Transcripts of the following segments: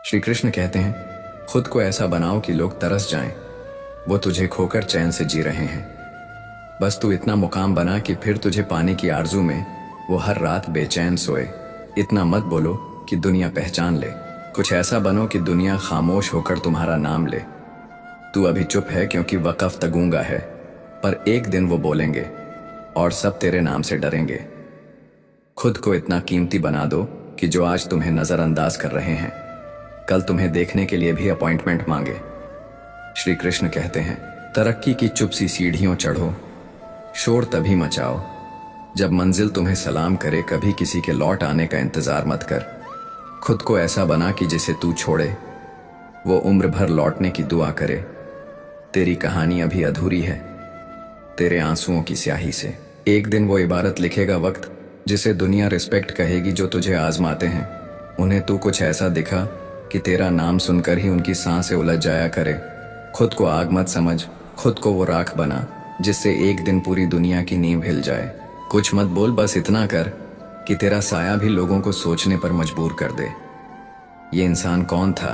श्री कृष्ण कहते हैं, खुद को ऐसा बनाओ कि लोग तरस जाएं। वो तुझे खोकर चैन से जी रहे हैं। बस तू इतना मुकाम बना कि फिर तुझे पाने की आरजू में वो हर रात बेचैन सोए। इतना मत बोलो कि दुनिया पहचान ले। कुछ ऐसा बनो कि दुनिया खामोश होकर तुम्हारा नाम ले। तू अभी चुप है क्योंकि वक़्फ़ तगूंगा है, पर एक दिन वो बोलेंगे और सब तेरे नाम से डरेंगे। खुद को इतना कीमती बना दो कि जो आज तुम्हें नज़रअंदाज कर रहे हैं, कल तुम्हें देखने के लिए भी अपॉइंटमेंट मांगे। श्री कृष्ण कहते हैं, तरक्की की चुप सी सीढ़ियों चढ़ो, शोर तभी मचाओ जब मंजिल तुम्हें सलाम करे। कभी किसी के लौट आने का इंतजार मत कर। खुद को ऐसा बना कि जिसे तू छोड़े वो उम्र भर लौटने की दुआ करे। तेरी कहानी अभी अधूरी है तेरे आंसुओं की स्याही से। एक दिन वो इबारत लिखेगा वक्त, जिसे दुनिया रिस्पेक्ट कहेगी जो तुझे आजमाते हैं। उन्हें तू कुछ ऐसा दिखा कि तेरा नाम सुनकर ही उनकी सांसें उलझ जाया करे। खुद को आग मत समझ, खुद को वो राख बना जिससे एक दिन पूरी दुनिया की नींव हिल जाए। कुछ मत बोल, बस इतना कर कि तेरा साया भी लोगों को सोचने पर मजबूर कर दे। ये इंसान कौन था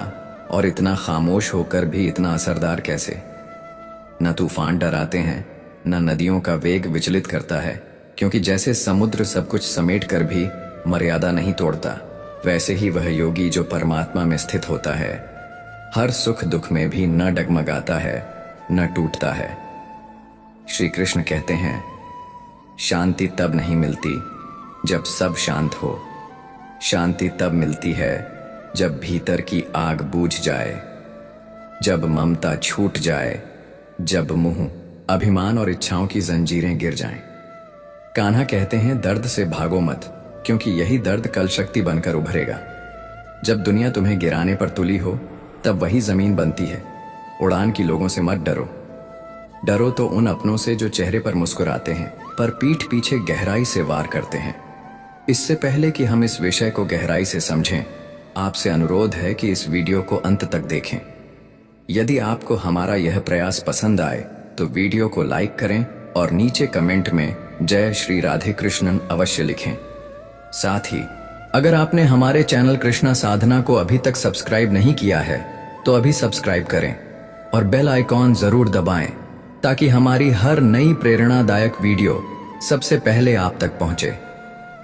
और इतना खामोश होकर भी इतना असरदार कैसे? न तूफान डराते हैं, न नदियों का वेग विचलित करता है, क्योंकि जैसे समुद्र सब कुछ समेट कर भी मर्यादा नहीं तोड़ता, वैसे ही वह योगी जो परमात्मा में स्थित होता है, हर सुख दुख में भी न डगमगाता है न टूटता है। श्री कृष्ण कहते हैं, शांति तब नहीं मिलती जब सब शांत हो। शांति तब मिलती है जब भीतर की आग बूझ जाए, जब ममता छूट जाए, जब मुंह, अभिमान और इच्छाओं की जंजीरें गिर जाएं। कान्हा कहते हैं, दर्द से भागो मत, क्योंकि यही दर्द कल शक्ति बनकर उभरेगा। जब दुनिया तुम्हें गिराने पर तुली हो, तब वही जमीन बनती है। उड़ान की लोगों से मत डरो। डरो तो उन अपनों से जो चेहरे पर मुस्कुराते हैं पर पीठ पीछे गहराई से वार करते हैं। इससे पहले कि हम इस विषय को गहराई से समझें, आपसे अनुरोध है कि इस वीडियो को अंत तक देखें। यदि आपको हमारा यह प्रयास पसंद आए तो वीडियो को लाइक करें और नीचे कमेंट में जय श्री राधे कृष्णन अवश्य लिखें। साथ ही अगर आपने हमारे चैनल कृष्णा साधना को अभी तक सब्सक्राइब नहीं किया है तो अभी सब्सक्राइब करें और बेल आइकॉन जरूर दबाएं, ताकि हमारी हर नई प्रेरणादायक वीडियो सबसे पहले आप तक पहुंचे।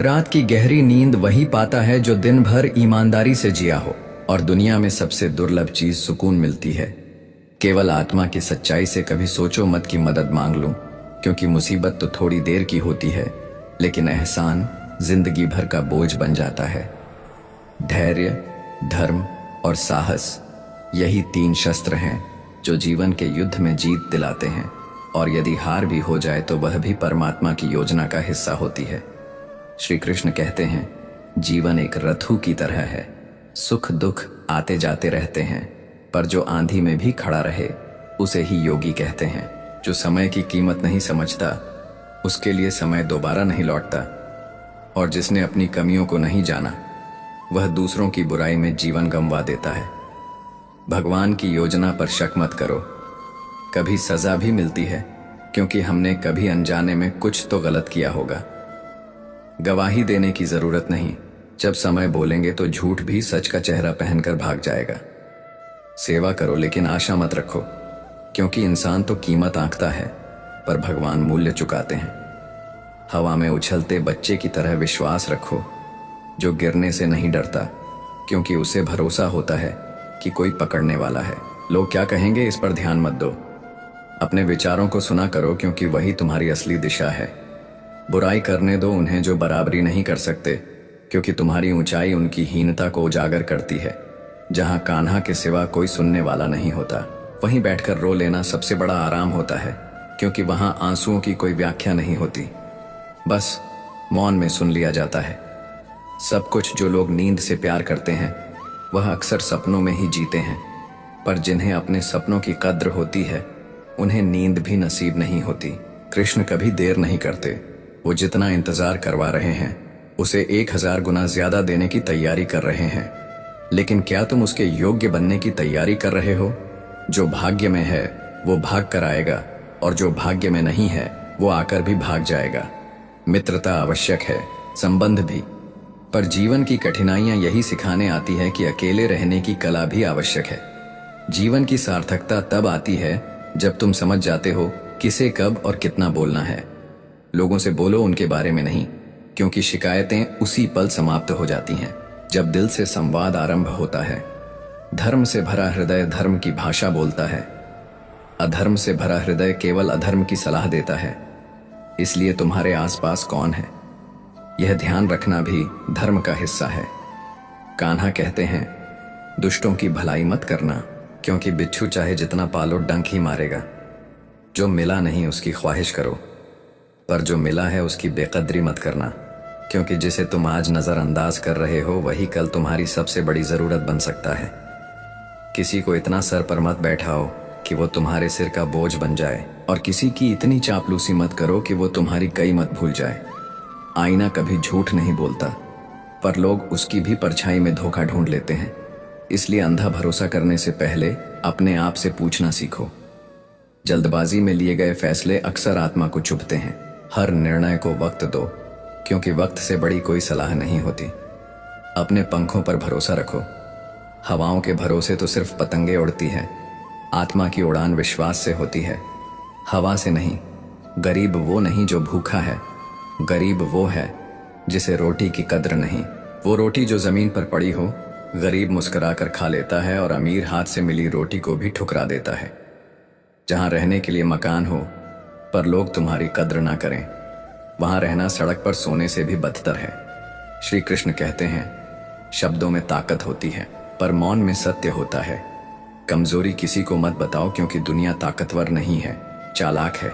रात की गहरी नींद वही पाता है जो दिन भर ईमानदारी से जिया हो, और दुनिया में सबसे दुर्लभ चीज सुकून मिलती है। केवल आत्मा की सच्चाई से कभी सोचो मत कि मदद मांग लूं, क्योंकि मुसीबत तो थोड़ी देर की होती है, लेकिन एहसान जिंदगी भर का बोझ बन जाता है। धैर्य, धर्म और साहस, यही 3 शस्त्र हैं जो जीवन के युद्ध में जीत दिलाते हैं, और यदि हार भी हो जाए तो वह भी परमात्मा की योजना का हिस्सा होती है। श्री कृष्ण कहते हैं, जीवन एक रथू की तरह है। सुख दुख आते जाते रहते हैं, पर जो आंधी में भी खड़ा रहे उसे ही योगी कहते हैं। जो समय की कीमत नहीं समझता, उसके लिए समय दोबारा नहीं लौटता, और जिसने अपनी कमियों को नहीं जाना, वह दूसरों की बुराई में जीवन गंवा देता है। भगवान की योजना पर शक मत करो। कभी सजा भी मिलती है, क्योंकि हमने कभी अनजाने में कुछ तो गलत किया होगा। गवाही देने की जरूरत नहीं, जब समय बोलेंगे तो झूठ भी सच का चेहरा पहनकर भाग जाएगा। सेवा करो लेकिन आशा मत रखो, क्योंकि इंसान तो कीमत आंकता है पर भगवान मूल्य चुकाते हैं। हवा में उछलते बच्चे की तरह विश्वास रखो, जो गिरने से नहीं डरता, क्योंकि उसे भरोसा होता है कि कोई पकड़ने वाला है। लोग क्या कहेंगे इस पर ध्यान मत दो। अपने विचारों को सुना करो, क्योंकि वही तुम्हारी असली दिशा है। बुराई करने दो उन्हें जो बराबरी नहीं कर सकते, क्योंकि तुम्हारी ऊंचाई उनकी हीनता को उजागर करती है। जहां कान्हा के सिवा कोई सुनने वाला नहीं होता, वहीं बैठकर रो लेना सबसे बड़ा आराम होता है, क्योंकि वहां आंसुओं की कोई व्याख्या नहीं होती, बस मौन में सुन लिया जाता है। सब कुछ जो लोग नींद से प्यार करते हैं वह अक्सर सपनों में ही जीते हैं, पर जिन्हें अपने सपनों की कद्र होती है उन्हें नींद भी नसीब नहीं होती। कृष्ण कभी देर नहीं करते। वो जितना इंतजार करवा रहे हैं उसे 1000 गुना ज्यादा देने की तैयारी कर रहे हैं। लेकिन क्या तुम उसके योग्य बनने की तैयारी कर रहे हो? जो भाग्य में है वो भाग कर आएगा, और जो भाग्य में नहीं है वो आकर भी भाग जाएगा। मित्रता आवश्यक है, संबंध भी, पर जीवन की कठिनाइयां यही सिखाने आती है कि अकेले रहने की कला भी आवश्यक है। जीवन की सार्थकता तब आती है जब तुम समझ जाते हो किसे कब और कितना बोलना है। लोगों से बोलो, उनके बारे में नहीं, क्योंकि शिकायतें उसी पल समाप्त हो जाती हैं जब दिल से संवाद आरंभ होता है। धर्म से भरा हृदय धर्म की भाषा बोलता है, अधर्म से भरा हृदय केवल अधर्म की सलाह देता है। इसलिए तुम्हारे आसपास कौन है, यह ध्यान रखना भी धर्म का हिस्सा है। कान्हा कहते हैं, दुष्टों की भलाई मत करना, क्योंकि बिच्छू चाहे जितना पालो डंक ही मारेगा। जो मिला नहीं उसकी ख्वाहिश करो, पर जो मिला है उसकी बेकदरी मत करना, क्योंकि जिसे तुम आज नजरअंदाज कर रहे हो वही कल तुम्हारी सबसे बड़ी जरूरत बन सकता है। किसी को इतना सर पर मत बैठाओ कि वो तुम्हारे सिर का बोझ बन जाए, और किसी की इतनी चापलूसी मत करो कि वो तुम्हारी कई मत भूल जाए। आईना कभी झूठ नहीं बोलता, पर लोग उसकी भी परछाई में धोखा ढूंढ लेते हैं। इसलिए अंधा भरोसा करने से पहले अपने आप से पूछना सीखो। जल्दबाजी में लिए गए फैसले अक्सर आत्मा को चुभते हैं। हर निर्णय को वक्त दो, क्योंकि वक्त से बड़ी कोई सलाह नहीं होती। अपने पंखों पर भरोसा रखो। हवाओं के भरोसे तो सिर्फ पतंगे उड़ती है, आत्मा की उड़ान विश्वास से होती है, हवा से नहीं। गरीब वो नहीं जो भूखा है, गरीब वो है जिसे रोटी की कद्र नहीं। वो रोटी जो जमीन पर पड़ी हो, गरीब मुस्कुराकर खा लेता है और अमीर हाथ से मिली रोटी को भी ठुकरा देता है। जहां रहने के लिए मकान हो पर लोग तुम्हारी कद्र ना करें, वहां रहना सड़क पर सोने से भी बदतर है। श्री कृष्ण कहते हैं, शब्दों में ताकत होती है पर मौन में सत्य होता है। कमजोरी किसी को मत बताओ, क्योंकि दुनिया ताकतवर नहीं है, चालाक है।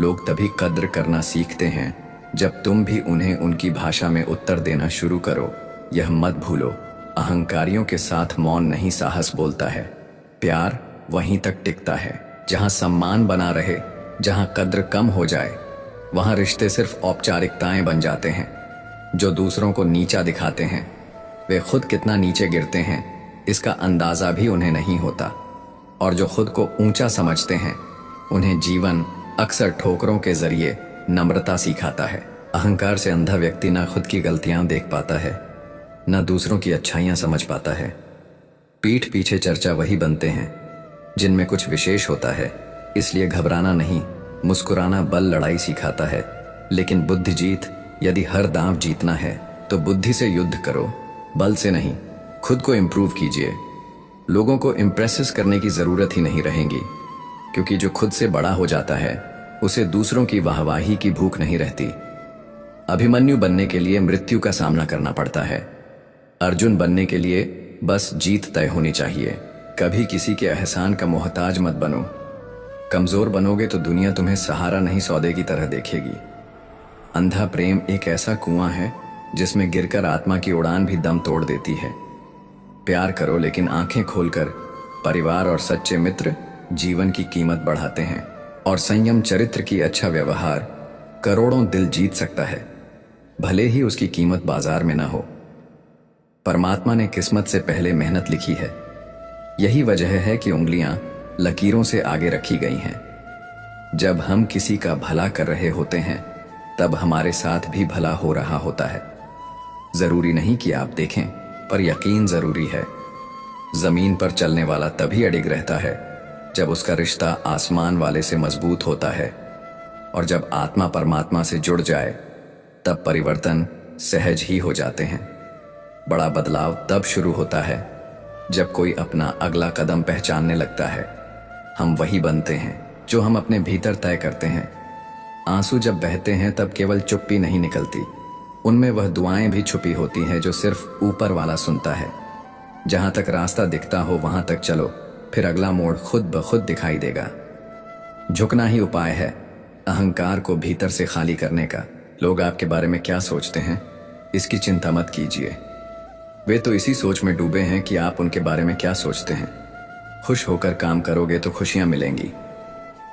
लोग तभी कद्र करना सीखते हैं जब तुम भी उन्हें उनकी भाषा में उत्तर देना शुरू करो। यह मत भूलो, अहंकारियों के साथ मौन नहीं साहस बोलता है। प्यार वहीं तक टिकता है जहां सम्मान बना रहे। जहां कद्र कम हो जाए वहां रिश्ते सिर्फ औपचारिकताएं बन जाते हैं। जो दूसरों को नीचा दिखाते हैं वे खुद कितना नीचे गिरते हैं इसका अंदाजा भी उन्हें नहीं होता, और जो खुद को ऊंचा समझते हैं उन्हें जीवन अक्सर ठोकरों के जरिए नम्रता सिखाता है। अहंकार से अंधा व्यक्ति ना खुद की गलतियां देख पाता है, ना दूसरों की अच्छाइयां समझ पाता है। पीठ पीछे चर्चा वही बनते हैं जिनमें कुछ विशेष होता है। इसलिए घबराना नहीं, मुस्कुराना बल लड़ाई सिखाता है। लेकिन बुद्धि जीत, यदि हर दांव जीतना है तो बुद्धि से युद्ध करो, बल से नहीं। खुद को इम्प्रूव कीजिए। लोगों को इम्प्रेस करने की जरूरत ही नहीं रहेगी, क्योंकि जो खुद से बड़ा हो जाता है उसे दूसरों की वाहवाही की भूख नहीं रहती। अभिमन्यु बनने के लिए मृत्यु का सामना करना पड़ता है, अर्जुन बनने के लिए बस जीत तय होनी चाहिए। कभी किसी के एहसान का मोहताज मत बनो। कमजोर बनोगे तो दुनिया तुम्हें सहारा नहीं सौदे की तरह देखेगी। अंधा प्रेम एक ऐसा कुआं है जिसमें गिरकर आत्मा की उड़ान भी दम तोड़ देती है। प्यार करो लेकिन आंखें खोलकर। परिवार और सच्चे मित्र जीवन की कीमत बढ़ाते हैं, और संयम चरित्र की अच्छा व्यवहार करोड़ों दिल जीत सकता है, भले ही उसकी कीमत बाजार में ना हो। परमात्मा ने किस्मत से पहले मेहनत लिखी है। यही वजह है कि उंगलियां लकीरों से आगे रखी गई हैं। जब हम किसी का भला कर रहे होते हैं तब हमारे साथ भी भला हो रहा होता है। जरूरी नहीं कि आप देखें, पर यकीन जरूरी है। जमीन पर चलने वाला तभी अडिग रहता है जब उसका रिश्ता आसमान वाले से मजबूत होता है, और जब आत्मा परमात्मा से जुड़ जाए तब परिवर्तन सहज ही हो जाते हैं। बड़ा बदलाव तब शुरू होता है जब कोई अपना अगला कदम पहचानने लगता है। हम वही बनते हैं जो हम अपने भीतर तय करते हैं। आंसू जब बहते हैं तब केवल चुप्पी नहीं निकलती, उनमें वह दुआएं भी छुपी होती हैं जो सिर्फ ऊपर वाला सुनता है। जहां तक रास्ता दिखता हो वहां तक चलो, फिर अगला मोड़ खुद ब खुद दिखाई देगा। झुकना ही उपाय है अहंकार को भीतर से खाली करने का। लोग आपके बारे में क्या सोचते हैं इसकी चिंता मत कीजिए। वे तो इसी सोच में डूबे हैं कि आप उनके बारे में क्या सोचते हैं। खुश होकर काम करोगे तो खुशियां मिलेंगी,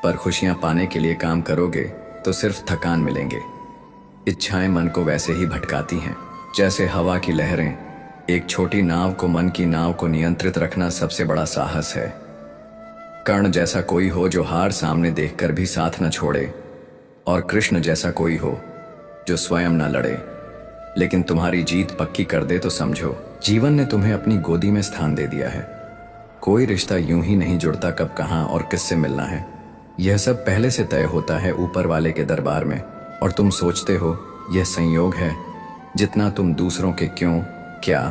पर खुशियां पाने के लिए काम करोगे तो सिर्फ थकान मिलेंगे। इच्छाएं मन को वैसे ही भटकाती हैं जैसे हवा की लहरें। एक छोटी नाव को, मन की नाव को नियंत्रित रखना सबसे बड़ा साहस है। कर्ण जैसा कोई हो जो हार सामने देखकर भी साथ न छोड़े, और कृष्ण जैसा कोई हो जो स्वयं न लड़े लेकिन तुम्हारी जीत पक्की कर दे तो समझो जीवन ने तुम्हें अपनी गोदी में स्थान दे दिया है। कोई रिश्ता यूं ही नहीं जुड़ता कब कहाँ और किससे मिलना है। यह सब पहले से तय होता है ऊपर वाले के दरबार में, और तुम सोचते हो यह संयोग है। जितना तुम दूसरों के क्यों, क्या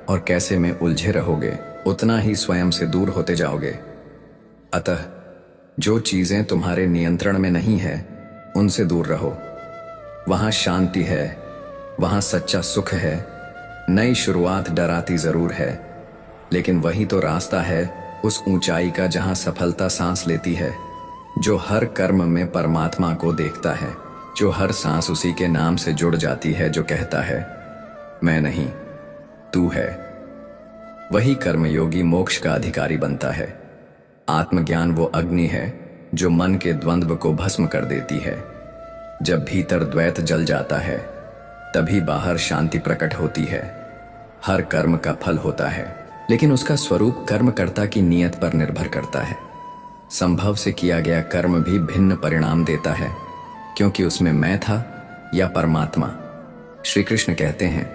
और कैसे में उलझे रहोगे, उतना ही स्वयं से दूर होते जाओगे। अतः जो चीजें तुम्हारे नियंत्रण में नहीं है उनसे दूर रहो। वहां शांति है, वहां सच्चा सुख है। नई शुरुआत डराती जरूर है, लेकिन वही तो रास्ता है उस ऊंचाई का जहां सफलता सांस लेती है। जो हर कर्म में परमात्मा को देखता है, जो हर सांस उसी के नाम से जुड़ जाती है, जो कहता है मैं नहीं तू है, वही कर्मयोगी मोक्ष का अधिकारी बनता है। आत्मज्ञान वो अग्नि है जो मन के द्वंद्व को भस्म कर देती है। जब भीतर द्वैत जल जाता है तभी बाहर शांति प्रकट होती है। हर कर्म का फल होता है, लेकिन उसका स्वरूप कर्मकर्ता की नीयत पर निर्भर करता है। संभव से किया गया कर्म भी भिन्न परिणाम देता है, क्योंकि उसमें मैं था या परमात्मा। श्री कृष्ण कहते हैं,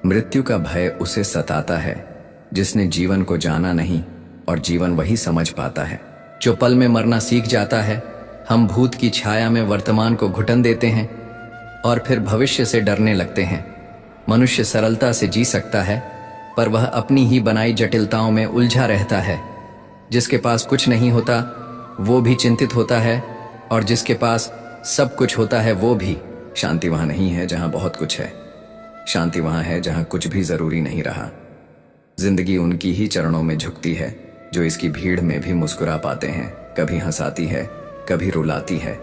मृत्यु का भय उसे सताता है जिसने जीवन को जाना नहीं, और जीवन वही समझ पाता है जो पल में मरना सीख जाता है। हम भूत की छाया में वर्तमान को घुटन देते हैं और फिर भविष्य से डरने लगते हैं। मनुष्य सरलता से जी सकता है, पर वह अपनी ही बनाई जटिलताओं में उलझा रहता है। जिसके पास कुछ नहीं होता वो भी चिंतित होता है, और जिसके पास सब कुछ होता है वो भी। शांति वहां नहीं है जहां बहुत कुछ है, शांति वहां है जहां कुछ भी जरूरी नहीं रहा। जिंदगी उनकी ही चरणों में झुकती है जो इसकी भीड़ में भी मुस्कुरा पाते हैं। कभी हंसाती है, कभी रुलाती है,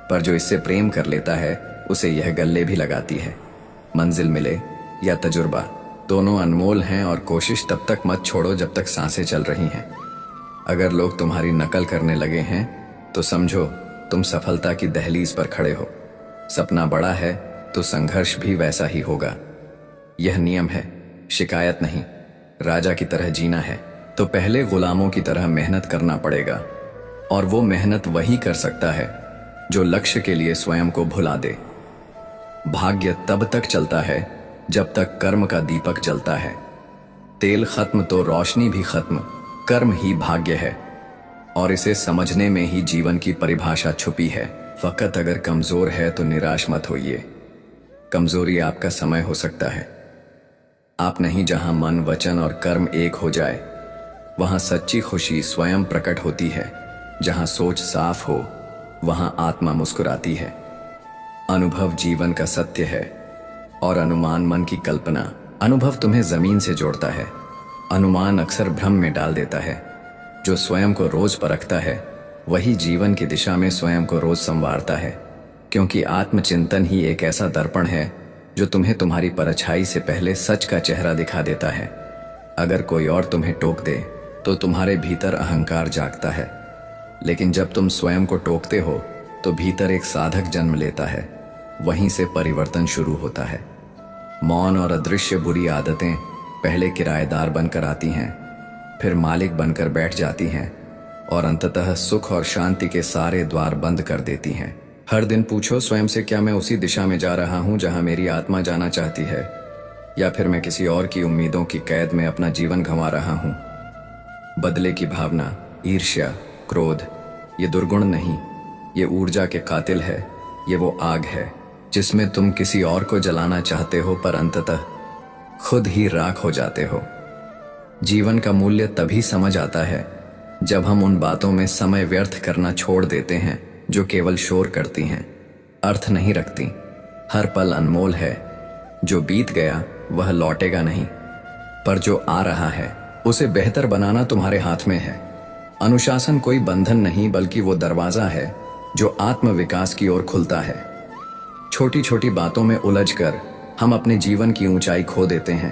पर जो इससे प्रेम कर लेता है उसे यह गले भी लगाती है। मंजिल मिले या तजुर्बा, दोनों अनमोल हैं, और कोशिश तब तक मत छोड़ो जब तक सांसें चल रही हैं। अगर लोग तुम्हारी नकल करने लगे हैं तो समझो तुम सफलता की दहलीज पर खड़े हो। सपना बड़ा है तो संघर्ष भी वैसा ही होगा। यह नियम है, शिकायत नहीं। राजा की तरह जीना है तो पहले गुलामों की तरह मेहनत करना पड़ेगा, और वो मेहनत वही कर सकता है जो लक्ष्य के लिए स्वयं को भुला दे। भाग्य तब तक चलता है जब तक कर्म का दीपक जलता है। तेल खत्म तो रोशनी भी खत्म, कर्म ही भाग्य है, और इसे समझने में ही जीवन की परिभाषा छुपी है। फकत अगर कमजोर है तो निराश मत होइए। कमजोरी आपका समय हो सकता है। आप नहीं, जहां मन, वचन और कर्म एक हो जाए वहां सच्ची खुशी स्वयं प्रकट होती है। जहां सोच साफ हो वहां आत्मा मुस्कुराती है। अनुभव जीवन का सत्य है और अनुमान मन की कल्पना। अनुभव तुम्हें जमीन से जोड़ता है, अनुमान अक्सर भ्रम में डाल देता है। जो स्वयं को रोज परखता है वही जीवन की दिशा में स्वयं को रोज संवारता है, क्योंकि आत्मचिंतन ही एक ऐसा दर्पण है जो तुम्हें तुम्हारी परछाई से पहले सच का चेहरा दिखा देता है। अगर कोई और तुम्हें टोक दे तो तुम्हारे भीतर अहंकार जागता है, लेकिन जब तुम स्वयं को टोकते हो तो भीतर एक साधक जन्म लेता है। वहीं से परिवर्तन शुरू होता है। मौन और अदृश्य बुरी आदतें पहले किराएदार बनकर आती हैं, फिर मालिक बनकर बैठ जाती हैं, और अंततः सुख और शांति के सारे द्वार बंद कर देती हैं। हर दिन पूछो स्वयं से, क्या मैं उसी दिशा में जा रहा हूं जहां मेरी आत्मा जाना चाहती है, या फिर मैं किसी और की उम्मीदों की कैद में अपना जीवन गंवा रहा हूं। बदले की भावना, ईर्ष्या, क्रोध, ये दुर्गुण नहीं, ये ऊर्जा के कातिल है। ये वो आग है जिसमें तुम किसी और को जलाना चाहते हो, पर अंततः खुद ही राख हो जाते हो। जीवन का मूल्य तभी समझ आता है जब हम उन बातों में समय व्यर्थ करना छोड़ देते हैं जो केवल शोर करती हैं, अर्थ नहीं रखती। हर पल अनमोल है। जो बीत गया वह लौटेगा नहीं, पर जो आ रहा है उसे बेहतर बनाना तुम्हारे हाथ में है। अनुशासन कोई बंधन नहीं, बल्कि वो दरवाजा है जो आत्म विकास की ओर खुलता है। छोटी छोटी बातों में उलझकर हम अपने जीवन की ऊंचाई खो देते हैं।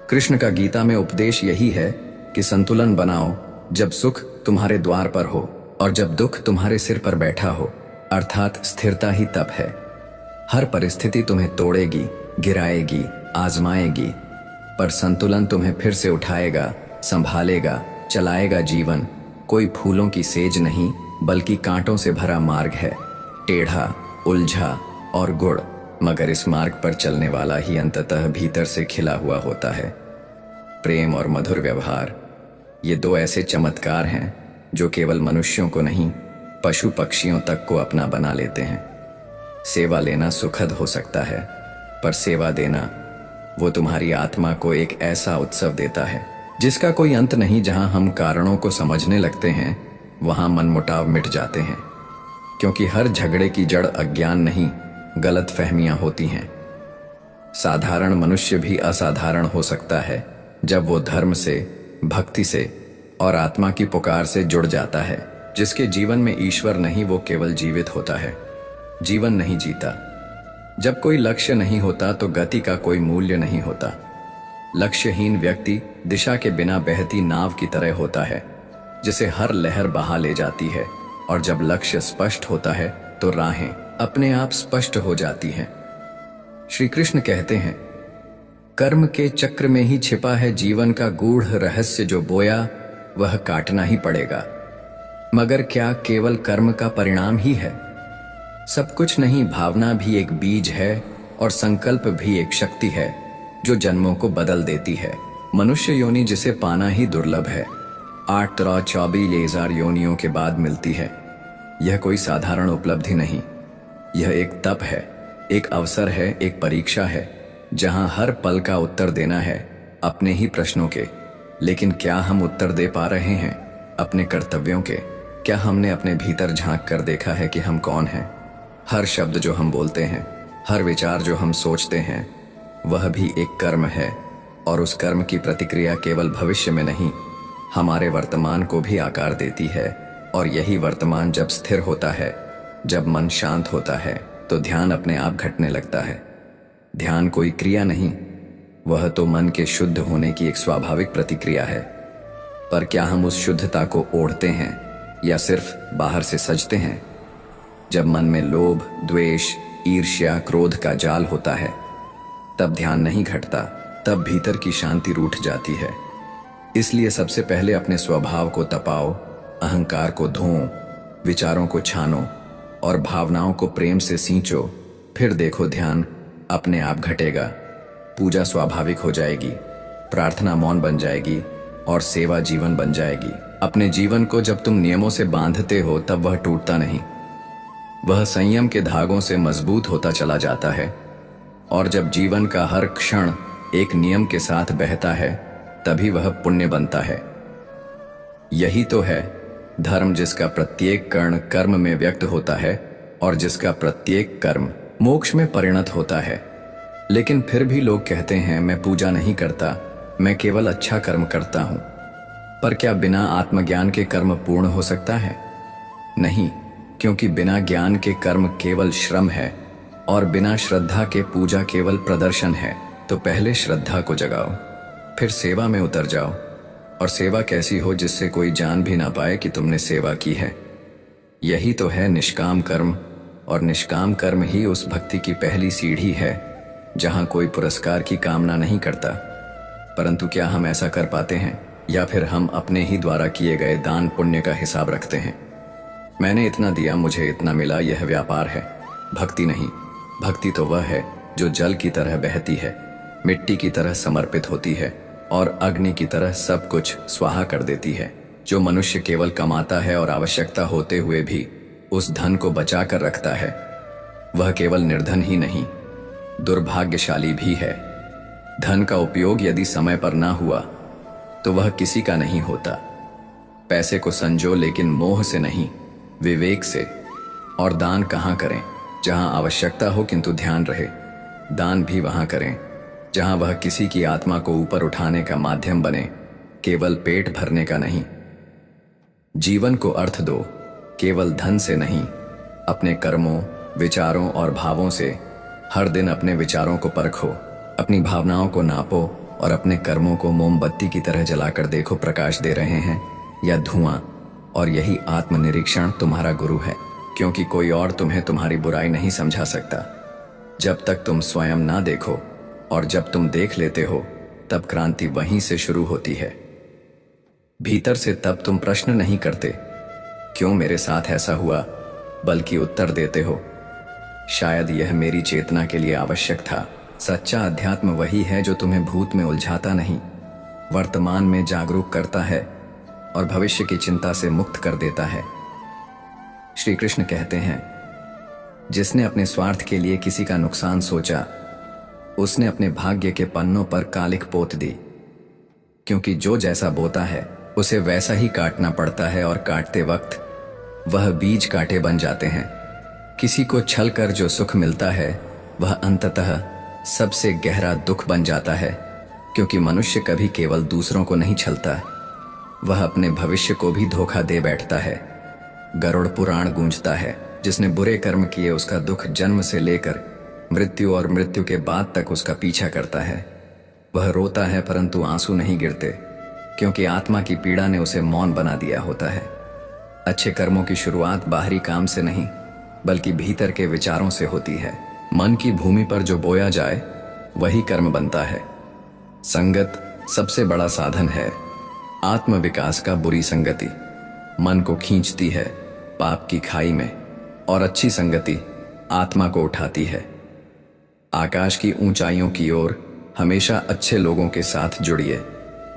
कृष्ण का गीता में उपदेश यही है कि संतुलन बनाओ जब सुख तुम्हारे द्वार पर हो और जब दुख तुम्हारे सिर पर बैठा हो, अर्थात स्थिरता ही तप है। हर परिस्थिति तुम्हें तोड़ेगी, गिराएगी, आजमाएगी, पर संतुलन तुम्हें फिर से उठाएगा, संभालेगा, चलाएगा। जीवन कोई फूलों की सेज नहीं, बल्कि कांटों से भरा मार्ग है, टेढ़ा, उलझा और गुड़। मगर इस मार्ग पर चलने वाला ही अंततः भीतर से खिला हुआ होता है। प्रेम और मधुर व्यवहार, ये दो ऐसे चमत्कार हैं जो केवल मनुष्यों को नहीं, पशु पक्षियों तक को अपना बना लेते हैं। सेवा लेना सुखद हो सकता है, पर सेवा देना, वो तुम्हारी आत्मा को एक ऐसा उत्सव देता है जिसका कोई अंत नहीं। जहां हम कारणों को समझने लगते हैं, वहां मनमुटाव मिट जाते हैं, क्योंकि हर झगड़े की जड़ अज्ञान नहीं, गलत फहमियां होती हैं। साधारण मनुष्य भी असाधारण हो सकता है जब वो धर्म से, भक्ति से और आत्मा की पुकार से जुड़ जाता है। जिसके जीवन में ईश्वर नहीं, वो केवल जीवित होता है, जीवन नहीं जीता। जब कोई लक्ष्य नहीं होता तो गति का कोई मूल्य नहीं होता। लक्ष्यहीन व्यक्ति दिशा के बिना बहती नाव की तरह होता है, जिसे हर लहर बहा ले जाती है। और जब लक्ष्य स्पष्ट होता है तो राहें अपने आप स्पष्ट हो जाती हैं। श्री कृष्ण कहते हैं, कर्म के चक्र में ही छिपा है जीवन का गूढ़ रहस्य, जो बोया वह काटना ही पड़ेगा। मगर क्या केवल कर्म का परिणाम ही है? सब कुछ नहीं, भावना भी एक बीज है और संकल्प भी एक शक्ति है जो जन्मों को बदल देती है। मनुष्य योनि जिसे पाना ही दुर्लभ है, 8,24,000 योनियों के बाद मिलती है। यह कोई साधारण उपलब्धि नहीं, यह एक तप है, एक अवसर है, एक परीक्षा है, जहां हर पल का उत्तर देना है अपने ही प्रश्नों के। लेकिन क्या हम उत्तर दे पा रहे हैं अपने कर्तव्यों के? क्या हमने अपने भीतर झांक कर देखा है कि हम कौन हैं? हर शब्द जो हम बोलते हैं, हर विचार जो हम सोचते हैं, वह भी एक कर्म है। और उस कर्म की प्रतिक्रिया केवल भविष्य में नहीं, हमारे वर्तमान को भी आकार देती है। और यही वर्तमान जब स्थिर होता है, जब मन शांत होता है, तो ध्यान अपने आप घटने लगता है। ध्यान कोई क्रिया नहीं, वह तो मन के शुद्ध होने की एक स्वाभाविक प्रतिक्रिया है। पर क्या हम उस शुद्धता को ओढ़ते हैं या सिर्फ बाहर से सजते हैं? जब मन में लोभ, द्वेष, ईर्ष्या, क्रोध का जाल होता है, तब ध्यान नहीं घटता, तब भीतर की शांति रूठ जाती है। इसलिए सबसे पहले अपने स्वभाव को तपाओ, अहंकार को धोओ, विचारों को छानो और भावनाओं को प्रेम से सींचो। फिर देखो, ध्यान अपने आप घटेगा, पूजा स्वाभाविक हो जाएगी, प्रार्थना मौन बन जाएगी और सेवा जीवन बन जाएगी। अपने जीवन को जब तुम नियमों से बांधते हो, तब वह टूटता नहीं, वह संयम के धागों से मजबूत होता चला जाता है। और जब जीवन का हर क्षण एक नियम के साथ बहता है, तभी वह पुण्य बनता है। यही तो है धर्म, जिसका प्रत्येक कर्ण कर्म में व्यक्त होता है और जिसका प्रत्येक कर्म मोक्ष में परिणत होता है। लेकिन फिर भी लोग कहते हैं, मैं पूजा नहीं करता, मैं केवल अच्छा कर्म करता हूं। पर क्या बिना आत्मज्ञान के कर्म पूर्ण हो सकता है? नहीं, क्योंकि बिना ज्ञान के कर्म केवल श्रम है और बिना श्रद्धा के पूजा केवल प्रदर्शन है। तो पहले श्रद्धा को जगाओ, फिर सेवा में उतर जाओ। और सेवा कैसी हो? जिससे कोई जान भी ना पाए कि तुमने सेवा की है। यही तो है निष्काम कर्म। और निष्काम कर्म ही उस भक्ति की पहली सीढ़ी है जहां कोई पुरस्कार की कामना नहीं करता। परंतु क्या हम ऐसा कर पाते हैं, या फिर हम अपने ही द्वारा किए गए दान पुण्य का हिसाब रखते हैं? मैंने इतना दिया, मुझे इतना मिला, यह व्यापार है, भक्ति नहीं। भक्ति तो वह है जो जल की तरह बहती है, मिट्टी की तरह समर्पित होती है और अग्नि की तरह सब कुछ स्वाहा कर देती है। जो मनुष्य केवल कमाता है और आवश्यकता होते हुए भी उस धन को बचा कर रखता है, वह केवल निर्धन ही नहीं, दुर्भाग्यशाली भी है। धन का उपयोग यदि समय पर ना हुआ तो वह किसी का नहीं होता। पैसे को संजो, लेकिन मोह से नहीं, विवेक से। और दान कहाँ करें? जहां आवश्यकता हो किंतु ध्यान रहे। दान भी वहां करें जहां वह किसी की आत्मा को ऊपर उठाने का माध्यम बने, केवल पेट भरने का नहीं। जीवन को अर्थ दो, केवल धन से नहीं, अपने कर्मों, विचारों और भावों से। हर दिन अपने विचारों को परखो, अपनी भावनाओं को नापो और अपने कर्मों को मोमबत्ती की तरह जलाकर देखो, प्रकाश दे रहे हैं या धुआं। और यही आत्मनिरीक्षण तुम्हारा गुरु है, क्योंकि कोई और तुम्हें तुम्हारी बुराई नहीं समझा सकता जब तक तुम स्वयं ना देखो। और जब तुम देख लेते हो, तब क्रांति वहीं से शुरू होती है, भीतर से। तब तुम प्रश्न नहीं करते, क्यों मेरे साथ ऐसा हुआ, बल्कि उत्तर देते हो, शायद यह मेरी चेतना के लिए आवश्यक था। सच्चा अध्यात्म वही है जो तुम्हें भूत में उलझाता नहीं, वर्तमान में जागरूक करता है और भविष्य की चिंता से मुक्त कर देता है। श्री कृष्ण कहते हैं, जिसने अपने स्वार्थ के लिए किसी का नुकसान सोचा, उसने अपने भाग्य के पन्नों पर कालिक पोत दी। क्योंकि जो जैसा बोता है उसे वैसा ही काटना पड़ता है, और काटते वक्त वह बीज कांटे बन जाते हैं। किसी को छल कर जो सुख मिलता है वह अंततः सबसे गहरा दुख बन जाता है, क्योंकि मनुष्य कभी केवल दूसरों को नहीं छलता, वह अपने भविष्य को भी धोखा दे बैठता है। गरुड़ पुराण गूंजता है, जिसने बुरे कर्म किए उसका दुख जन्म से लेकर मृत्यु और मृत्यु के बाद तक उसका पीछा करता है। वह रोता है परंतु आंसू नहीं गिरते, क्योंकि आत्मा की पीड़ा ने उसे मौन बना दिया होता है। अच्छे कर्मों की शुरुआत बाहरी काम से नहीं बल्कि भीतर के विचारों से होती है। मन की भूमि पर जो बोया जाए वही कर्म बनता है। संगत सबसे बड़ा साधन है आत्म विकास का। बुरी संगति मन को खींचती है पाप की खाई में, और अच्छी संगति आत्मा को उठाती है। आकाश की ऊंचाइयों की ओर हमेशा अच्छे लोगों के साथ जुड़िए,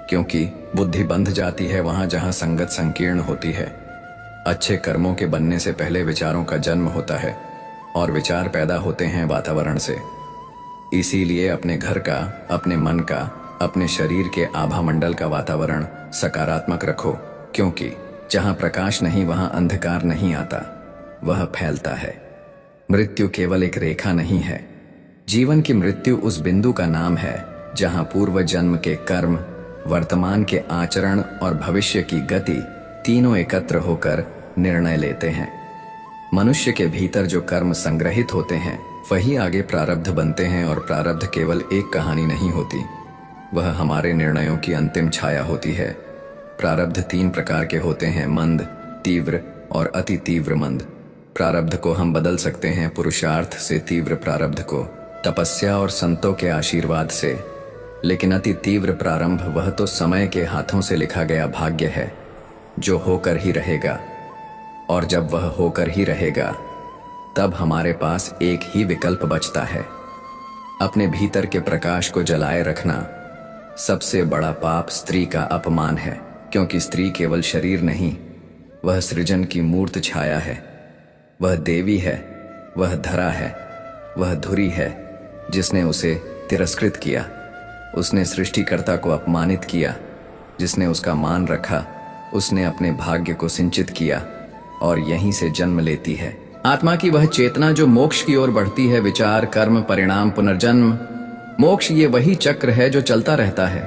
क्योंकि बुद्धि बंध जाती है वहां जहां संगत संकीर्ण होती है। अच्छे कर्मों के बनने से पहले विचारों का जन्म होता है, और विचार पैदा होते हैं वातावरण से। इसीलिए अपने घर का, अपने मन का, अपने शरीर के आभामंडल का वातावरण सकारात्मक रखो, क्योंकि जहां प्रकाश नहीं वहां अंधकार नहीं आता, वह फैलता है। मृत्यु केवल एक रेखा नहीं है, जीवन की मृत्यु उस बिंदु का नाम है जहां पूर्व जन्म के कर्म, वर्तमान के आचरण और भविष्य की गति तीनों एकत्र होकर निर्णय लेते हैं। मनुष्य के भीतर जो कर्म संग्रहित होते हैं वही आगे प्रारब्ध बनते हैं, और प्रारब्ध केवल एक कहानी नहीं होती, वह हमारे निर्णयों की अंतिम छाया होती है। प्रारब्ध 3 प्रकार के होते हैं, मंद, तीव्र और अति तीव्र मंद। प्रारब्ध को हम बदल सकते हैं पुरुषार्थ से, तीव्र प्रारब्ध को तपस्या और संतों के आशीर्वाद से, लेकिन अति तीव्र प्रारंभ वह तो समय के हाथों से लिखा गया भाग्य है जो होकर ही रहेगा। और जब वह होकर ही रहेगा तब हमारे पास एक ही विकल्प बचता है, अपने भीतर के प्रकाश को जलाए रखना। सबसे बड़ा पाप स्त्री का अपमान है, क्योंकि स्त्री केवल शरीर नहीं, वह सृजन की मूर्त छाया है। वह देवी है, वह धरा है, वह धुरी है जिसने उसे तिरस्कृत किया। उसने सृष्टिकर्ता को अपमानित किया। जिसने उसका मान रखा उसने अपने भाग्य को सिंचित किया, और यहीं से जन्म लेती है आत्मा की वह चेतना जो मोक्ष की ओर बढ़ती है। विचार, कर्म, परिणाम, पुनर्जन्म, मोक्ष, ये वही चक्र है जो चलता रहता है।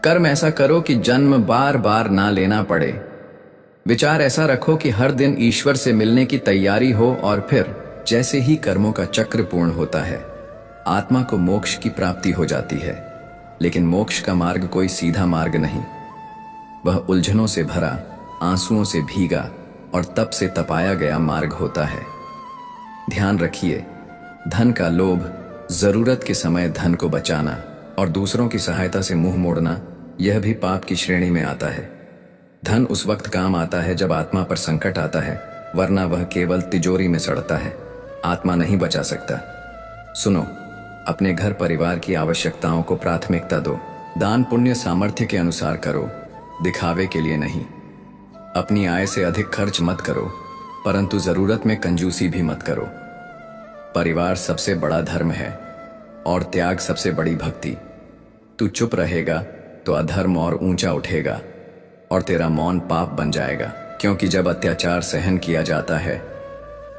कर्म ऐसा करो कि जन्म बार बार ना लेना पड़े। विचार ऐसा रखो कि हर दिन ईश्वर से मिलने की तैयारी हो, और फिर जैसे ही कर्मों का चक्र पूर्ण होता है आत्मा को मोक्ष की प्राप्ति हो जाती है। लेकिन मोक्ष का मार्ग कोई सीधा मार्ग नहीं, वह उलझनों से भरा, आंसुओं से भीगा और तप से तपाया गया मार्ग होता है। ध्यान रखिए, धन का लोभ, जरूरत के समय धन को बचाना और दूसरों की सहायता से मुंह मोड़ना, यह भी पाप की श्रेणी में आता है। धन उस वक्त काम आता है जब आत्मा पर संकट आता है, वरना वह केवल तिजोरी में सड़ता है, आत्मा नहीं बचा सकता। सुनो, अपने घर परिवार की आवश्यकताओं को प्राथमिकता दो। दान पुण्य सामर्थ्य के अनुसार करो, दिखावे के लिए नहीं। अपनी आय से अधिक खर्च मत करो, परंतु जरूरत में कंजूसी भी मत करो। परिवार सबसे बड़ा धर्म है और त्याग सबसे बड़ी भक्ति। तू चुप रहेगा तो अधर्म और ऊंचा उठेगा, और तेरा मौन पाप बन जाएगा, क्योंकि जब अत्याचार सहन किया जाता है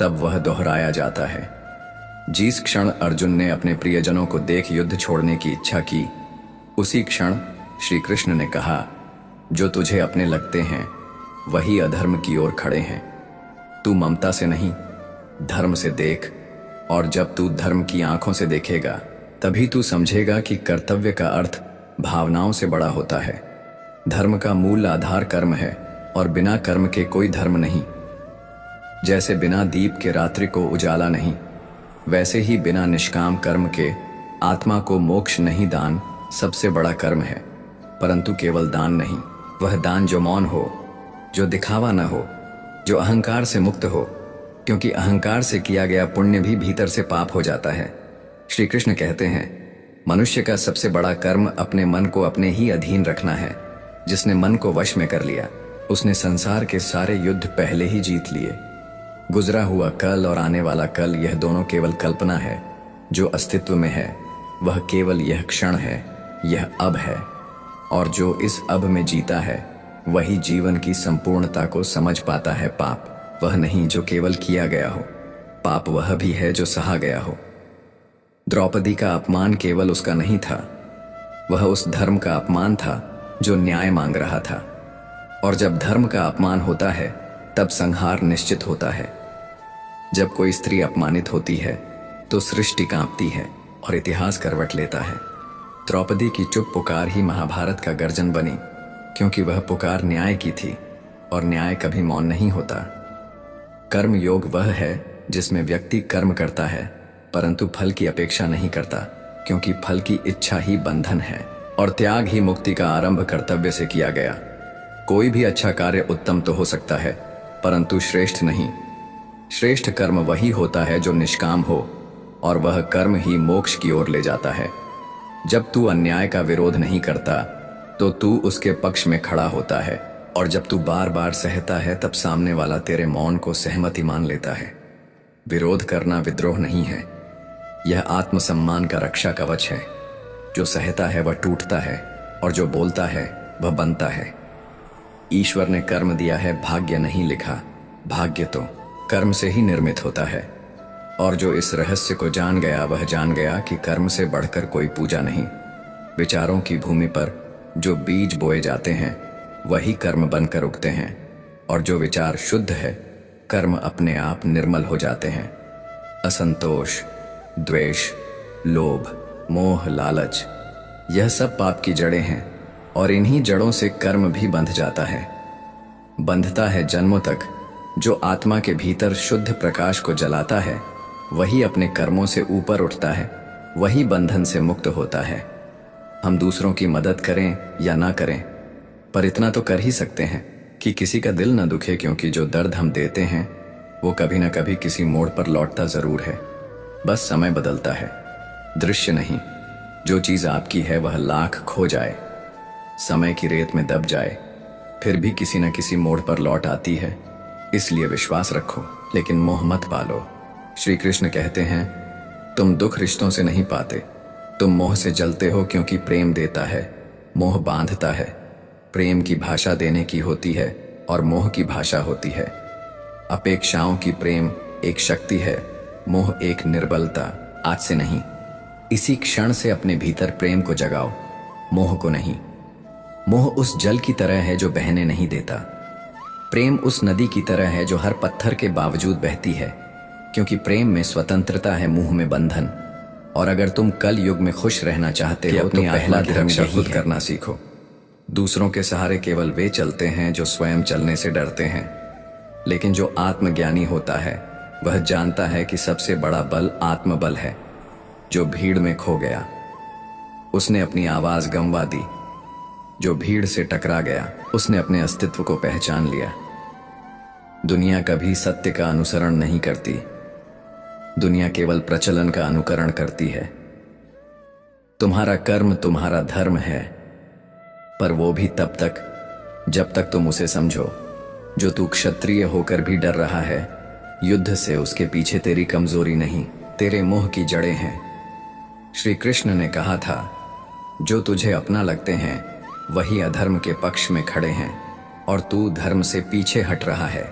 तब वह दोहराया जाता है। जिस क्षण अर्जुन ने अपने प्रियजनों को देख युद्ध छोड़ने की इच्छा की, उसी क्षण श्री कृष्ण ने कहा, जो तुझे अपने लगते हैं वही अधर्म की ओर खड़े हैं। तू ममता से नहीं, धर्म से देख, और जब तू धर्म की आंखों से देखेगा तभी तू समझेगा कि कर्तव्य का अर्थ भावनाओं से बड़ा होता है। धर्म का मूल आधार कर्म है, और बिना कर्म के कोई धर्म नहीं। जैसे बिना दीप के रात्रि को उजाला नहीं, वैसे ही बिना निष्काम कर्म के आत्मा को मोक्ष नहीं। दान सबसे बड़ा कर्म है, परंतु केवल दान नहीं, वह दान जो मौन हो, जो दिखावा न हो, जो अहंकार से मुक्त हो, क्योंकि अहंकार से किया गया पुण्य भी भीतर से पाप हो जाता है। श्री कृष्ण कहते हैं, मनुष्य का सबसे बड़ा कर्म अपने मन को अपने ही अधीन रखना है। जिसने मन को वश में कर लिया उसने संसार के सारे युद्ध पहले ही जीत लिए। गुजरा हुआ कल और आने वाला कल, यह दोनों केवल कल्पना है। जो अस्तित्व में है वह केवल यह क्षण है, यह अब है। और जो इस अब में जीता है वही जीवन की संपूर्णता को समझ पाता है। पाप वह नहीं जो केवल किया गया हो, पाप वह भी है जो सहा गया हो। द्रौपदी का अपमान केवल उसका नहीं था, वह उस धर्म का अपमान था जो न्याय मांग रहा था। और जब धर्म का अपमान होता है तब संहार निश्चित होता है। जब कोई स्त्री अपमानित होती है तो सृष्टि कांपती है और इतिहास करवट लेता है। द्रौपदी की चुप पुकार ही महाभारत का गर्जन बनी, क्योंकि वह पुकार न्याय की थी और न्याय कभी मौन नहीं होता। कर्म योग वह है जिसमें व्यक्ति कर्म करता है परंतु फल की अपेक्षा नहीं करता, क्योंकि फल की इच्छा ही बंधन है और त्याग ही मुक्ति का आरंभ कर्तव्य से किया गया। कोई भी अच्छा कार्य उत्तम तो हो सकता है परंतु श्रेष्ठ नहीं। श्रेष्ठ कर्म वही होता है जो निष्काम हो, और वह कर्म ही मोक्ष की ओर ले जाता है। जब तू अन्याय का विरोध नहीं करता तो तू उसके पक्ष में खड़ा होता है, और जब तू बार बार सहता है तब सामने वाला तेरे मौन को सहमति मान लेता है। विरोध करना विद्रोह नहीं है, यह आत्मसम्मान का रक्षा कवच है। जो सहता है वह टूटता है और जो बोलता है वह बनता है। ईश्वर ने कर्म दिया है, भाग्य नहीं लिखा। भाग्य तो कर्म से ही निर्मित होता है। और जो इस रहस्य को जान गया वह जान गया कि कर्म से बढ़कर कोई पूजा नहीं। विचारों की भूमि पर जो बीज बोए जाते हैं वही कर्म बनकर उगते हैं, और जो विचार शुद्ध है कर्म अपने आप निर्मल हो जाते हैं। असंतोष, द्वेष, लोभ, मोह, लालच, यह सब पाप की जड़ें हैं, और इन्हीं जड़ों से कर्म भी बंध जाता है। बंधता है जन्मों तक। जो आत्मा के भीतर शुद्ध प्रकाश को जलाता है वही अपने कर्मों से ऊपर उठता है, वही बंधन से मुक्त होता है। हम दूसरों की मदद करें या ना करें, पर इतना तो कर ही सकते हैं कि किसी का दिल न दुखे, क्योंकि जो दर्द हम देते हैं वो कभी न कभी किसी मोड़ पर लौटता जरूर है। बस समय बदलता है, दृश्य नहीं। जो चीज आपकी है वह लाख खो जाए, समय की रेत में दब जाए, फिर भी किसी न किसी मोड़ पर लौट आती है। इसलिए विश्वास रखो लेकिन मोह मत पालो। श्री कृष्ण कहते हैं, तुम दुख रिश्तों से नहीं पाते, तुम मोह से जलते हो, क्योंकि प्रेम देता है, मोह बांधता है। प्रेम की भाषा देने की होती है और मोह की भाषा होती है। अपेक्षाओं की प्रेम एक शक्ति है, मोह एक निर्बलता। आज से नहीं, इसी क्षण से अपने भीतर प्रेम को जगाओ, मोह को नहीं। मोह उस जल की तरह है जो बहने नहीं देता। प्रेम उस नदी की तरह है जो हर पत्थर के बावजूद बहती है, क्योंकि प्रेम में स्वतंत्रता है, मुंह में बंधन। और अगर तुम कल युग में खुश रहना चाहते हो तो पहला धर्म खुद करना सीखो। दूसरों के सहारे केवल वे चलते हैं जो स्वयं चलने से डरते हैं, लेकिन जो आत्मज्ञानी होता है वह जानता है कि सबसे बड़ा बल आत्मबल है। जो भीड़ में खो गया उसने अपनी आवाज गंवा दी, जो भीड़ से टकरा गया उसने अपने अस्तित्व को पहचान लिया। दुनिया कभी सत्य का अनुसरण नहीं करती, दुनिया केवल प्रचलन का अनुकरण करती है। तुम्हारा कर्म तुम्हारा धर्म है, पर वो भी तब तक जब तक तुम उसे समझो। जो तू क्षत्रिय होकर भी डर रहा है युद्ध से, उसके पीछे तेरी कमजोरी नहीं, तेरे मोह की जड़ें हैं। श्री कृष्ण ने कहा था, जो तुझे अपना लगते हैं वही अधर्म के पक्ष में खड़े हैं, और तू धर्म से पीछे हट रहा है।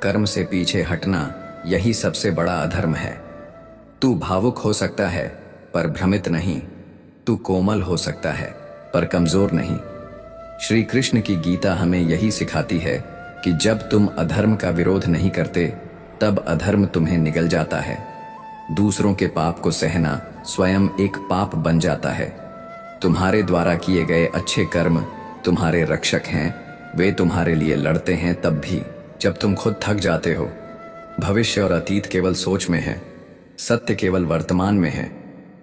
कर्म से पीछे हटना यही सबसे बड़ा अधर्म है। तू भावुक हो सकता है पर भ्रमित नहीं, तू कोमल हो सकता है पर कमजोर नहीं। श्री कृष्ण की गीता हमें यही सिखाती है कि जब तुम अधर्म का विरोध नहीं करते तब अधर्म तुम्हें निगल जाता है। दूसरों के पाप को सहना स्वयं एक पाप बन जाता है। तुम्हारे द्वारा किए गए अच्छे कर्म तुम्हारे रक्षक हैं, वे तुम्हारे लिए लड़ते हैं तब भी जब तुम खुद थक जाते हो। भविष्य और अतीत केवल सोच में है, सत्य केवल वर्तमान में है।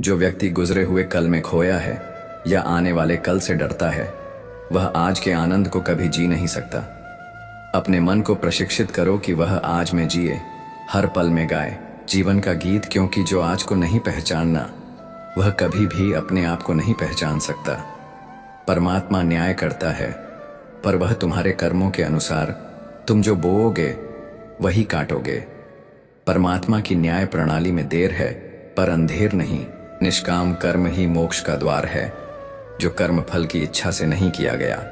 जो व्यक्ति गुजरे हुए कल में खोया है या आने वाले कल से डरता है वह आज के आनंद को कभी जी नहीं सकता। अपने मन को प्रशिक्षित करो कि वह आज में जिए, हर पल में गाए जीवन का गीत, क्योंकि जो आज को नहीं पहचानना वह कभी भी अपने आप को नहीं पहचान सकता। परमात्मा न्याय करता है, पर वह तुम्हारे कर्मों के अनुसार तुम जो बोओगे वही काटोगे। परमात्मा की न्याय प्रणाली में देर है, पर अंधेर नहीं। निष्काम कर्म ही मोक्ष का द्वार है। जो कर्म फल की इच्छा से नहीं किया गया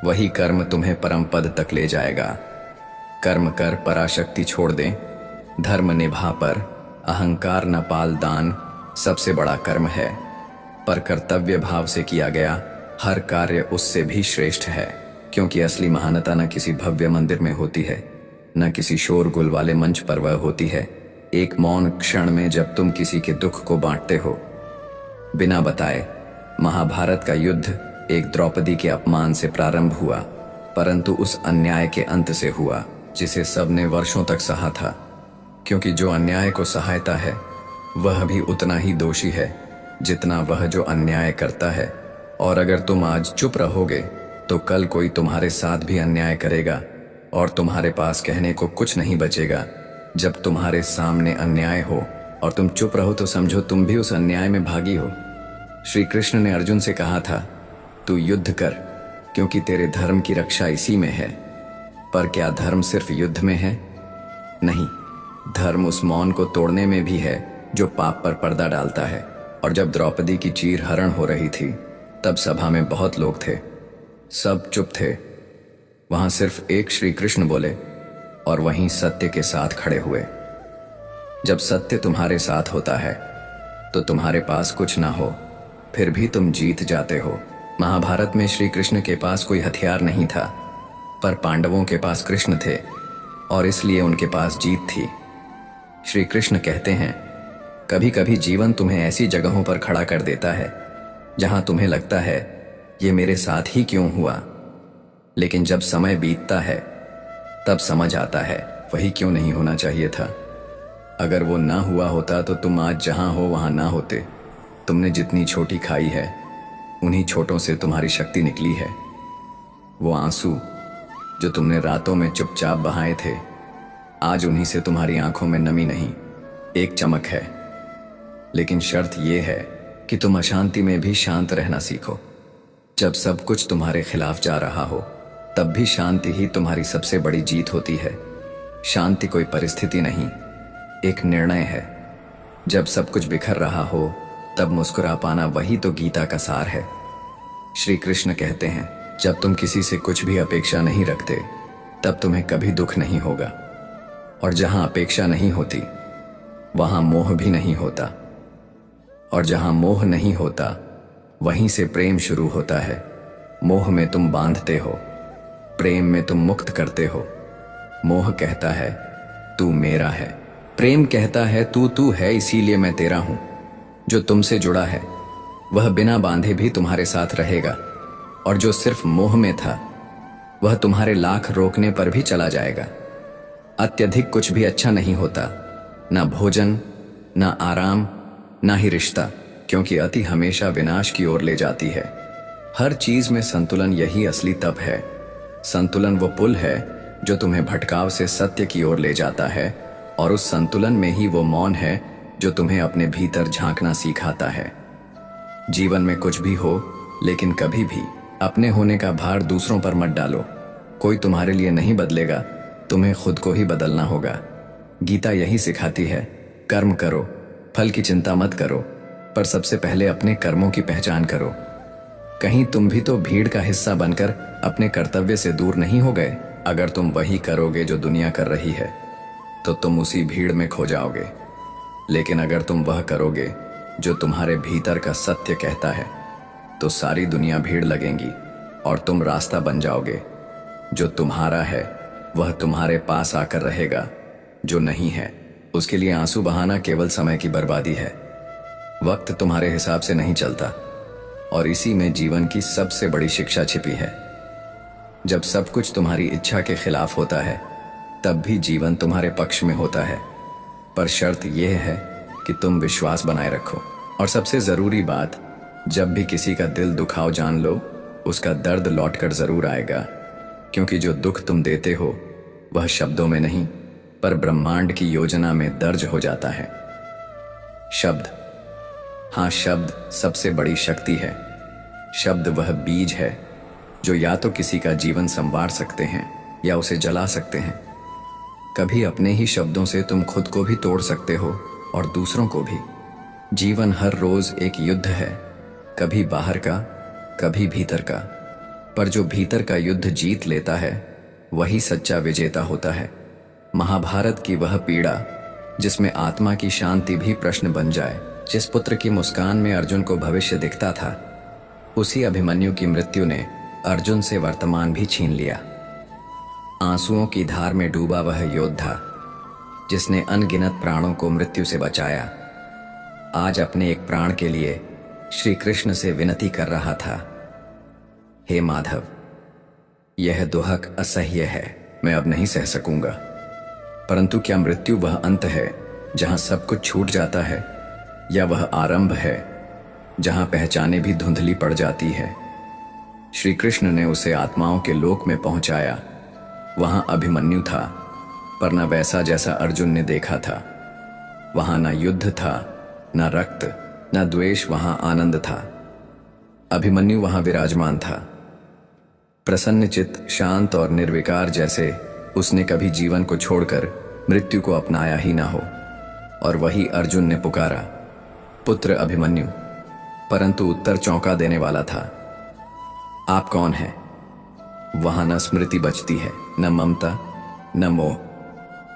वही कर्म तुम्हें परम पद तक ले जाएगा। कर्म कर पराशक्ति छोड़ दें, धर्म निभा पर अहंकार न पाल, दान सबसे बड़ा कर्म है। पर कर्तव्य भाव से किया गया हर कार्य उससे भी श्रेष्ठ है, क्योंकि असली महानता न किसी भव्य मंदिर में होती है, न किसी शोरगुल वाले मंच पर वह होती है एक मौन क्षण में, जब तुम किसी के दुख को बांटते हो बिना बताए। महाभारत का युद्ध एक द्रौपदी के अपमान से प्रारंभ हुआ, परंतु उस अन्याय के अंत से हुआ जिसे सबने वर्षों तक सहा था, क्योंकि जो अन्याय को सहायता है वह भी उतना ही दोषी है जितना वह जो अन्याय करता है। और अगर तुम आज चुप रहोगे तो कल कोई तुम्हारे साथ भी अन्याय करेगा और तुम्हारे पास कहने को कुछ नहीं बचेगा। जब तुम्हारे सामने अन्याय हो और तुम चुप रहो तो समझो तुम भी उस अन्याय में भागी हो। श्री कृष्ण ने अर्जुन से कहा था, तू युद्ध कर, क्योंकि तेरे धर्म की रक्षा इसी में है। पर क्या धर्म सिर्फ युद्ध में है? नहीं, धर्म उस मौन को तोड़ने में भी है जो पाप पर पर्दा डालता है। और जब द्रौपदी की चीर हरण हो रही थी तब सभा में बहुत लोग थे, सब चुप थे। वहां सिर्फ एक श्री कृष्ण बोले और वहीं सत्य के साथ खड़े हुए। जब सत्य तुम्हारे साथ होता है तो तुम्हारे पास कुछ ना हो फिर भी तुम जीत जाते हो। महाभारत में श्री कृष्ण के पास कोई हथियार नहीं था, पर पांडवों के पास कृष्ण थे और इसलिए उनके पास जीत थी। श्री कृष्ण कहते हैं, कभी कभी जीवन तुम्हें ऐसी जगहों पर खड़ा कर देता है जहां तुम्हें लगता है ये मेरे साथ ही क्यों हुआ, लेकिन जब समय बीतता है तब समझ आता है वही क्यों नहीं होना चाहिए था। अगर वो ना हुआ होता तो तुम आज जहां हो वहां ना होते। तुमने जितनी छोटी खाई है उन्हीं छोटों से तुम्हारी शक्ति निकली है। वो आंसू जो तुमने रातों में चुपचाप बहाए थे, आज उन्हीं से तुम्हारी आंखों में नमी नहीं, एक चमक है। लेकिन शर्त यह है कि तुम अशांति में भी शांत रहना सीखो। जब सब कुछ तुम्हारे खिलाफ जा रहा हो तब भी शांति ही तुम्हारी सबसे बड़ी जीत होती है। शांति कोई परिस्थिति नहीं, एक निर्णय है। जब सब कुछ बिखर रहा हो तब मुस्कुरा पाना वही तो गीता का सार है। श्री कृष्ण कहते हैं, जब तुम किसी से कुछ भी अपेक्षा नहीं रखते तब तुम्हें कभी दुख नहीं होगा। और जहां अपेक्षा नहीं होती वहां मोह भी नहीं होता, और जहां मोह नहीं होता वहीं से प्रेम शुरू होता है। मोह में तुम बांधते हो, प्रेम में तुम मुक्त करते हो। मोह कहता है तू मेरा है, प्रेम कहता है तू है इसीलिए मैं तेरा हूं। जो तुमसे जुड़ा है वह बिना बांधे भी तुम्हारे साथ रहेगा, और जो सिर्फ मोह में था वह तुम्हारे लाख रोकने पर भी चला जाएगा। अत्यधिक कुछ भी अच्छा नहीं होता, ना भोजन, ना आराम, ना ही रिश्ता, क्योंकि अति हमेशा विनाश की ओर ले जाती है। हर चीज में संतुलन यही असली तप है। संतुलन वो पुल है जो तुम्हें भटकाव से सत्य की ओर ले जाता है, और उस संतुलन में ही वो मौन है जो तुम्हें अपने भीतर झांकना सिखाता है। जीवन में कुछ भी हो, लेकिन कभी भी अपने होने का भार दूसरों पर मत डालो। कोई तुम्हारे लिए नहीं बदलेगा, तुम्हें खुद को ही बदलना होगा। गीता यही सिखाती है, कर्म करो, फल की चिंता मत करो, पर सबसे पहले अपने कर्मों की पहचान करो। कहीं तुम भी तो भीड़ का हिस्सा बनकर अपने कर्तव्य से दूर नहीं हो गए। अगर तुम वही करोगे जो दुनिया कर रही है तो तुम उसी भीड़ में खो जाओगे। लेकिन अगर तुम वह करोगे जो तुम्हारे भीतर का सत्य कहता है तो सारी दुनिया भीड़ लगेगी और तुम रास्ता बन जाओगे। जो तुम्हारा है वह तुम्हारे पास आकर रहेगा, जो नहीं है उसके लिए आंसू बहाना केवल समय की बर्बादी है। वक्त तुम्हारे हिसाब से नहीं चलता, और इसी में जीवन की सबसे बड़ी शिक्षा छिपी है। जब सब कुछ तुम्हारी इच्छा के खिलाफ होता है तब भी जीवन तुम्हारे पक्ष में होता है, पर शर्त यह है कि तुम विश्वास बनाए रखो। और सबसे जरूरी बात, जब भी किसी का दिल दुखाओ जान लो उसका दर्द लौटकर जरूर आएगा, क्योंकि जो दुख तुम देते हो वह शब्दों में नहीं पर ब्रह्मांड की योजना में दर्ज हो जाता है। शब्द, हाँ, शब्द सबसे बड़ी शक्ति है। शब्द वह बीज है जो या तो किसी का जीवन संवार सकते हैं या उसे जला सकते हैं। कभी अपने ही शब्दों से तुम खुद को भी तोड़ सकते हो और दूसरों को भी। जीवन हर रोज एक युद्ध है, कभी बाहर का, कभी भीतर का। पर जो भीतर का युद्ध जीत लेता है वही सच्चा विजेता होता है। महाभारत की वह पीड़ा जिसमें आत्मा की शांति भी प्रश्न बन जाए, जिस पुत्र की मुस्कान में अर्जुन को भविष्य दिखता था, उसी अभिमन्यु की मृत्यु ने अर्जुन से वर्तमान भी छीन लिया। आंसुओं की धार में डूबा वह योद्धा जिसने अनगिनत प्राणों को मृत्यु से बचाया, आज अपने एक प्राण के लिए श्री कृष्ण से विनती कर रहा था, हे माधव, यह दुहक असह्य है, मैं अब नहीं सह सकूंगा। परंतु क्या मृत्यु वह अंत है जहां सब कुछ छूट जाता है, या वह आरंभ है जहां पहचाने भी धुंधली पड़ जाती है? श्री कृष्ण ने उसे आत्माओं के लोक में पहुंचाया। वहां अभिमन्यु था, पर न वैसा जैसा अर्जुन ने देखा था। वहां न युद्ध था, न रक्त, न द्वेष, वहां आनंद था। अभिमन्यु वहां विराजमान था, प्रसन्नचित्त, शांत और निर्विकार, जैसे उसने कभी जीवन को छोड़कर मृत्यु को अपनाया ही ना हो। और वही अर्जुन ने पुकारा, पुत्र अभिमन्यु, परंतु उत्तर चौंका देने वाला था, आप कौन हैं? वहां न स्मृति बचती है, न ममता, न मोह।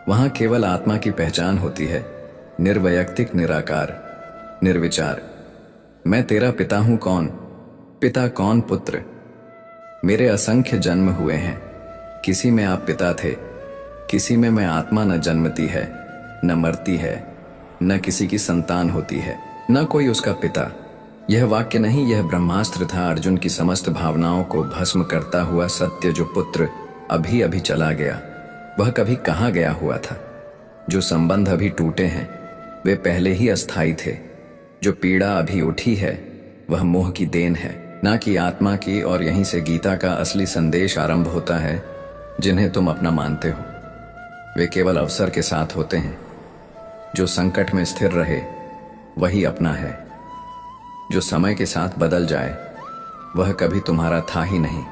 वहां केवल आत्मा की पहचान होती है, निर्वैयक्तिक, निराकार, निर्विचार। मैं तेरा पिता हूं कौन? पिता कौन? पुत्र। मेरे असंख्य जन्म हुए हैं, किसी में आप पिता थे, किसी में मैं आत्मा न जन्मती है, न मरती है, न किसी की संतान होती है, न कोई उसका पिता। यह वाक्य नहीं, यह ब्रह्मास्त्र था, अर्जुन की समस्त भावनाओं को भस्म करता हुआ सत्य। जो पुत्र अभी अभी चला गया वह कभी कहाँ गया हुआ था? जो संबंध अभी टूटे हैं वे पहले ही अस्थायी थे। जो पीड़ा अभी उठी है वह मोह की देन है, ना कि आत्मा की। और यहीं से गीता का असली संदेश आरंभ होता है। जिन्हें तुम अपना मानते हो वे केवल अवसर के साथ होते हैं। जो संकट में स्थिर रहे वही अपना है। जो समय के साथ बदल जाए वह कभी तुम्हारा था ही नहीं।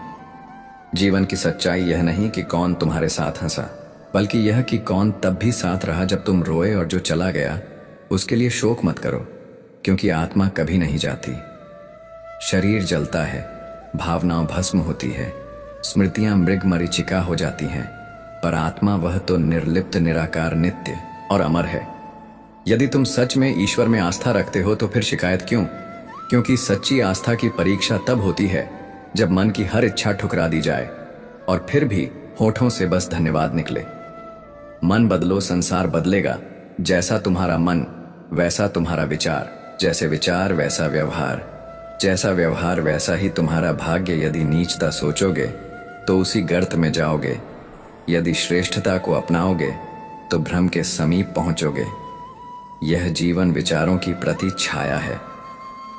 जीवन की सच्चाई यह नहीं कि कौन तुम्हारे साथ हंसा, बल्कि यह कि कौन तब भी साथ रहा जब तुम रोए। और जो चला गया उसके लिए शोक मत करो, क्योंकि आत्मा कभी नहीं जाती। शरीर जलता है, भावनाएं भस्म होती है, स्मृतियां मृग मरीचिका हो जाती हैं, पर आत्मा वह तो निर्लिप्त, निराकार, नित्य और अमर है। यदि तुम सच में ईश्वर में आस्था रखते हो तो फिर शिकायत क्यों? क्योंकि सच्ची आस्था की परीक्षा तब होती है जब मन की हर इच्छा ठुकरा दी जाए और फिर भी होठों से बस धन्यवाद निकले। मन बदलो, संसार बदलेगा। जैसा तुम्हारा मन वैसा तुम्हारा विचार, जैसे विचार वैसा व्यवहार, जैसा व्यवहार वैसा ही तुम्हारा भाग्य। यदि नीचता सोचोगे तो उसी गर्त में जाओगे, यदि श्रेष्ठता को अपनाओगे तो भ्रम के समीप पहुंचोगे। यह जीवन विचारों की प्रति छाया है।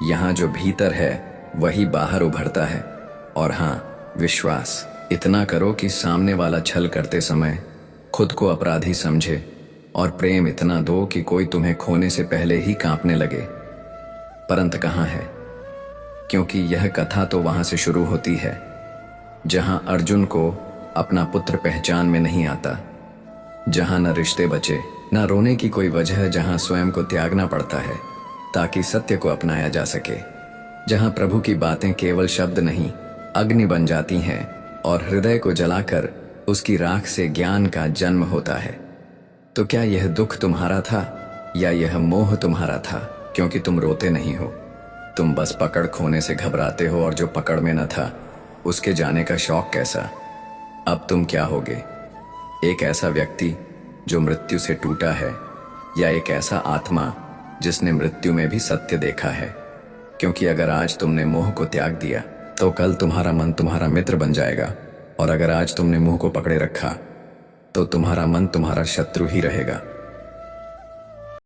यहाँ जो भीतर है वही बाहर उभरता है। और हाँ, विश्वास इतना करो कि सामने वाला छल करते समय खुद को अपराधी समझे, और प्रेम इतना दो कि कोई तुम्हें खोने से पहले ही कांपने लगे। परंतु कहाँ है? क्योंकि यह कथा तो वहां से शुरू होती है जहां अर्जुन को अपना पुत्र पहचान में नहीं आता, जहां न रिश्ते बचे, न रोने की कोई वजह, जहां स्वयं को त्यागना पड़ता है ताकि सत्य को अपनाया जा सके, जहां प्रभु की बातें केवल शब्द नहीं अग्नि बन जाती हैं और हृदय को जलाकर उसकी राख से ज्ञान का जन्म होता है। तो क्या यह दुख तुम्हारा था या यह मोह तुम्हारा था? क्योंकि तुम रोते नहीं हो, तुम बस पकड़ खोने से घबराते हो, और जो पकड़ में न था उसके जाने का शौक कैसा? अब तुम क्या होगे? एक ऐसा व्यक्ति जो मृत्यु से टूटा है, या एक ऐसा आत्मा जिसने मृत्यु में भी सत्य देखा है? क्योंकि अगर आज तुमने मोह को त्याग दिया तो कल तुम्हारा मन तुम्हारा मित्र बन जाएगा, और अगर आज तुमने मुंह को पकड़े रखा तो तुम्हारा मन तुम्हारा शत्रु ही रहेगा।